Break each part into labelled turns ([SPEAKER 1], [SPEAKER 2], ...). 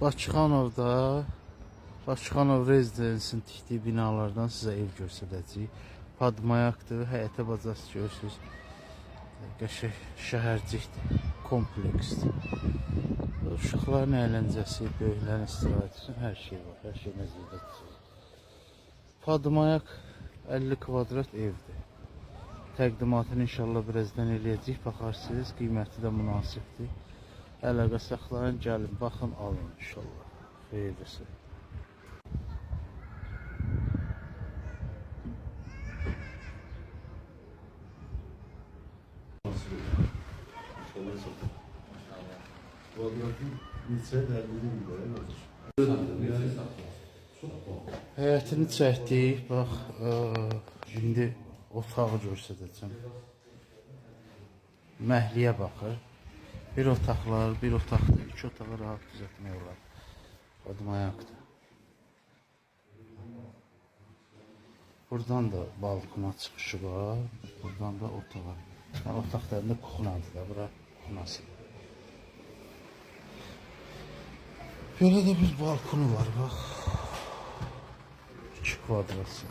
[SPEAKER 1] Bakıxanovda Bakıxanov Rezidensin tikdiyi binalardan sizə ev göstərəcəyik. Padmayakdır, həyətə bacası görürsünüz. Qəşəng şəhərcikdir, kompleksdir. Uşaqların əyləncəsi, böyüklərin istirahəti üçün hər şey var, hər şey nəzərdə tutulur. Padmayak 50 kvadrat evdir. Təqdimatını inşallah birazdan eləyəcəyik, baxarsınız, qiyməti də münasibdir. Əlaqə saxlayın, gəlin, baxın, alın inşallah. Xeyirlisi. Həyətini çəkdik, bax, indi otağı göstərəcəm. Məhliyə baxır. Bir otaqlar, bir otaqdır, iki otağı rahat düzəltmək olar. Padmayakdır. Buradan da balkona çıxışı var, buradan da otağa. Yəni, otaqlarında kuxnadır da, bura kuxnası. Böyle de bir balkonu var, bax. 2 kvadratsı.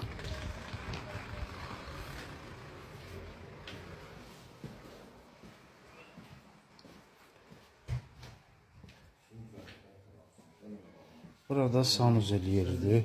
[SPEAKER 1] Burada sanuzel yeridir.